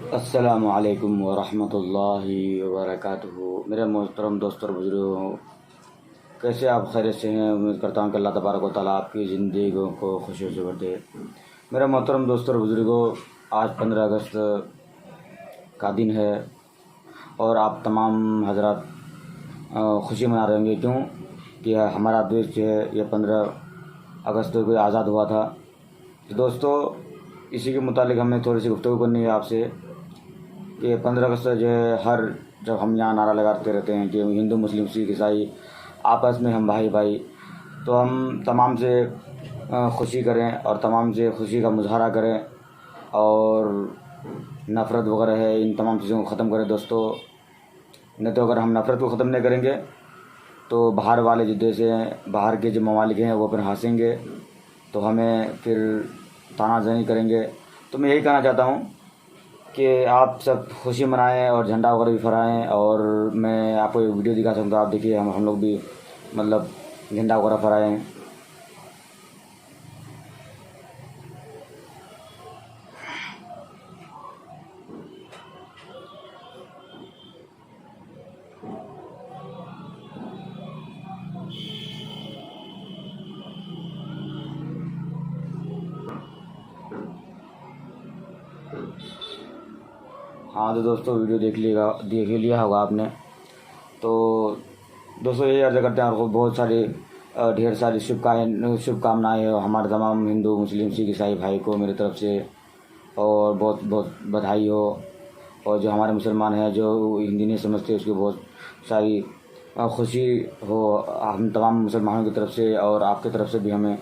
अस्सलामु अलैकुम वरहमतुल्लाहि वबरकातुहू। मेरे मोहतरम दोस्तों और बुजुर्गों, कैसे आप खैरियत से हैं। उम्मीद करता हूँ कि अल्लाह तबारक व तआला आपकी ज़िंदगी को खुशियों से भर दे। मेरे मोहतरम दोस्तों और बुजुर्गों, आज 15 अगस्त का दिन है और आप तमाम हजरात खुशी मना रहे होंगे। क्यों कि हमारा देश जो है ये 15 अगस्त को आज़ाद हुआ था। तो दोस्तों, इसी के मुतालिक हमें थोड़ी सी गुफ्तगू करनी है आपसे कि 15 अगस्त जो है जब हम यहाँ नारा लगाते रहते हैं कि हिंदू मुस्लिम सिख ईसाई आपस में हम भाई भाई, तो हम तमाम से खुशी करें और तमाम से खुशी का मुजाहरा करें और नफ़रत वगैरह है इन तमाम चीज़ों को ख़त्म करें दोस्तों। नहीं तो अगर हम नफ़रत को ख़त्म नहीं करेंगे तो बाहर वाले जो देश हैं, बाहर के जो ममालिक हैं वो फिर हंसेंगे, तो हमें फिर तानाज़नी करेंगे। तो मैं यही कहना चाहता हूँ कि आप सब खुशी मनाएं और झंडा वगैरह भी फहराएं। और मैं आपको एक वीडियो दिखा सकता हूँ, आप देखिए, हम लोग भी मतलब झंडा वगैरह फहराएं। हाँ तो दोस्तों, वीडियो देख ही लिया होगा आपने। तो दोस्तों, यही अर्ज़ करते हैं आपको बहुत सारी ढेर सारी शुभकामनाएँ हो हमारे तमाम हिंदू मुस्लिम सिख ईसाई भाई को मेरी तरफ से, और बहुत बहुत बधाई हो। और जो हमारे मुसलमान हैं जो हिंदी नहीं समझते उसकी बहुत सारी खुशी हो हम तमाम मुसलमानों की तरफ से और आपकी तरफ से भी हमें।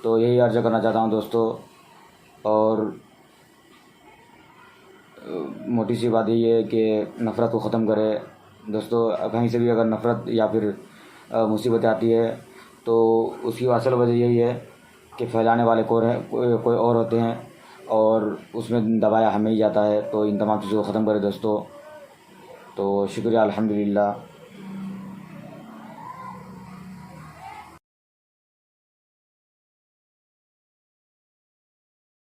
तो यही अर्ज़ करना चाहता हूँ दोस्तों। और मोटी सी बात यही है कि नफ़रत को ख़त्म करें दोस्तों। कहीं से भी अगर नफ़रत या फिर मुसीबतें आती है तो उसकी असल वजह यही है कि फैलाने वाले कोई और होते हैं और उसमें दबाया हमें ही जाता है। तो इन तमाम चीज़ों को ख़त्म करें दोस्तों। तो शुक्रिया, अल्हम्दुलिल्लाह।